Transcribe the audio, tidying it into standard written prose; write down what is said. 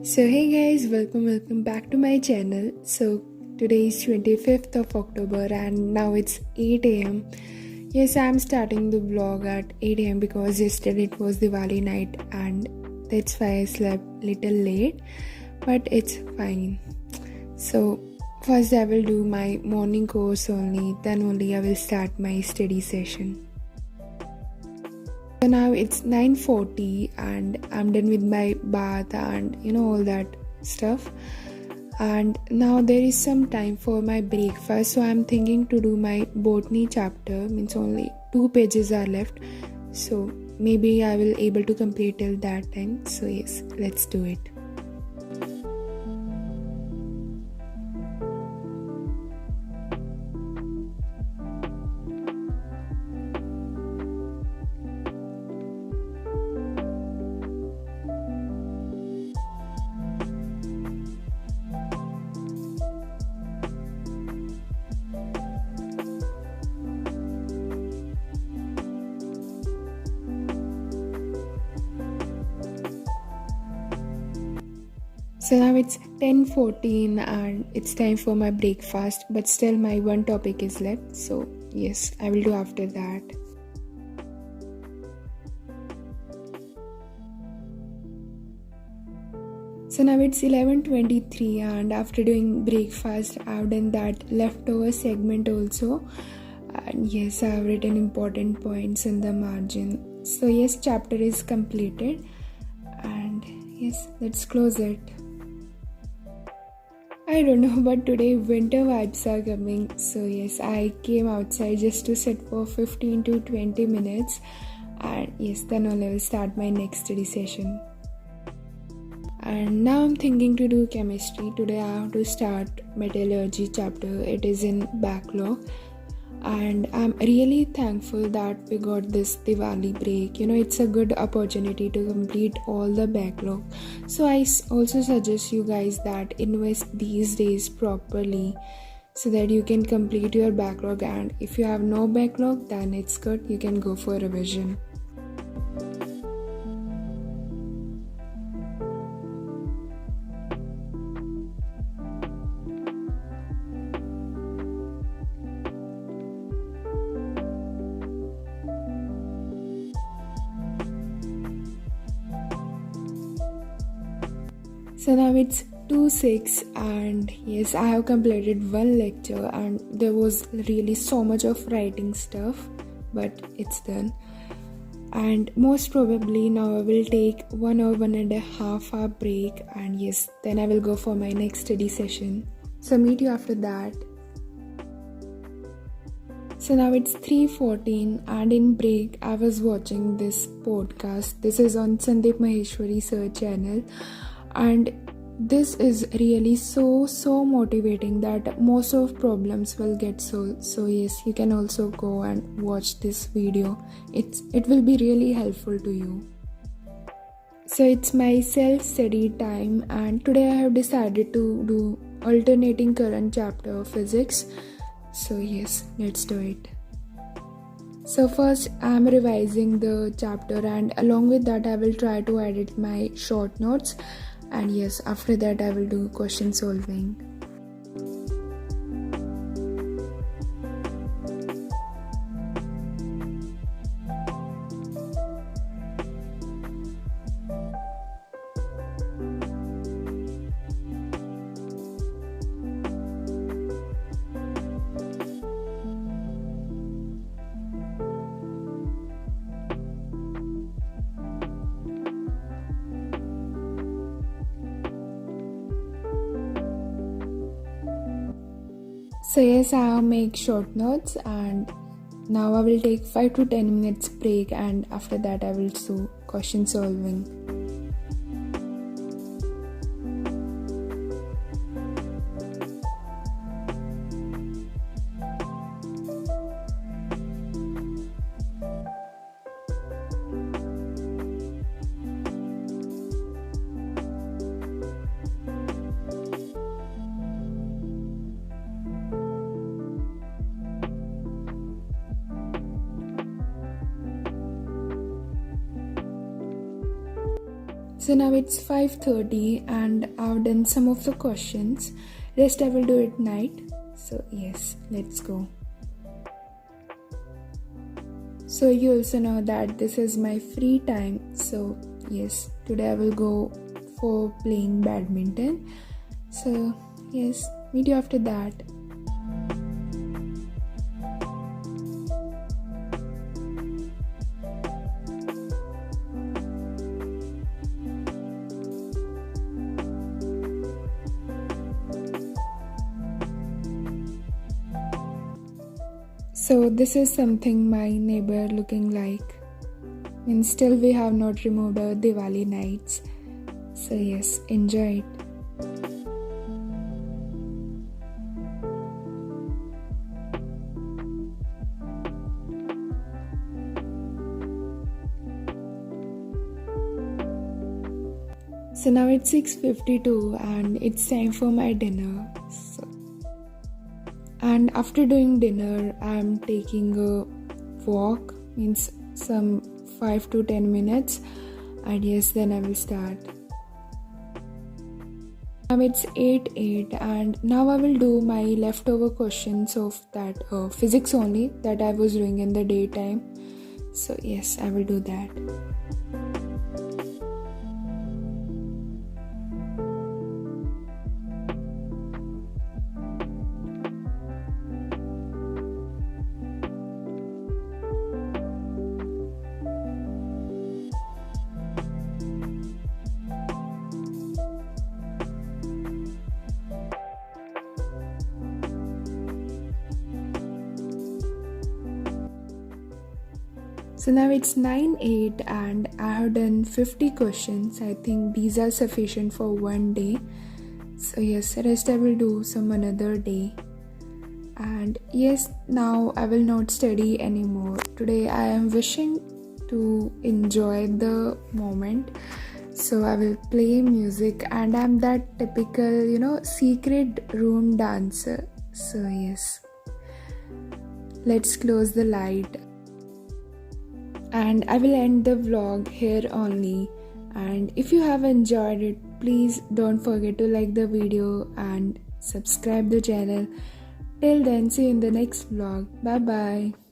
So hey guys, welcome back to my channel. So today is 25th of October and now it's 8 a.m. Yes, I'm starting the vlog at 8 a.m. because yesterday it was Diwali night and that's why I slept little late, but it's fine. So first I will do my morning course only, then only I will start my study session. So now it's 9:40 and I'm done with my bath and all that stuff. And now there is some time for my breakfast. So I'm thinking to do my botany chapter, means only 2 pages are left. So maybe I will able to complete till that time. So yes, let's do it. So now it's 10:14 and it's time for my breakfast, but still my one topic is left. So yes, I will do after that. So now it's 11:23 and after doing breakfast, I've done that leftover segment also. And yes, I have written important points in the margin. So yes, chapter is completed. And yes, let's close it. I don't know, but today winter vibes are coming. So yes, I came outside just to sit for 15 to 20 minutes. And yes, then only I will start my next study session. And now I'm thinking to do chemistry. Today I have to start metallurgy chapter. It is in backlog. And I'm really thankful that we got this Diwali break. It's a good opportunity to complete all the backlog. So I also suggest you guys that invest these days properly so that you can complete your backlog. And if you have no backlog, then it's good. You can go for revision. So now it's 2:06 and yes, I have completed one lecture and there was really so much of writing stuff, but it's done. And most probably now I will take 1 or 1.5 hour break and yes, then I will go for my next study session. So meet you after that. So now it's 3:14 and in break I was watching this podcast. This is on Sandeep Maheshwari sir channel. And this is really so motivating that most of problems will get solved. So yes, you can also go and watch this video. It will be really helpful to you. So it's my self-study time and today I have decided to do alternating current chapter of physics. So yes, let's do it. So first I am revising the chapter and along with that I will try to edit my short notes. And yes, after that I will do question solving. So yes, I have make short notes and now I will take 5 to 10 minutes break and after that I will do question solving. So now it's 5:30 and I've done some of the questions. Rest I will do at night. So yes, let's go. So you also know that this is my free time. So yes, today I will go for playing badminton. So yes, meet you after that. So this is something my neighbor looking like. And still we have not removed our Diwali nights. So yes, enjoy it. So now it's 6:52 and it's time for my dinner. And after doing dinner, I'm taking a walk, means some 5 to 10 minutes, and yes, then I will start. Now it's 8:08 and now I will do my leftover questions of that physics only that I was doing in the daytime. So yes, I will do that. So now it's 9:08 and I have done 50 questions. I think these are sufficient for one day. So yes, rest I will do some another day. And yes, now I will not study anymore. Today I am wishing to enjoy the moment. So I will play music and I'm that typical, secret room dancer. So yes, let's close the light. And I will end the vlog here only. And if you have enjoyed it, please don't forget to like the video and subscribe the channel. Till then, see you in the next vlog. Bye bye.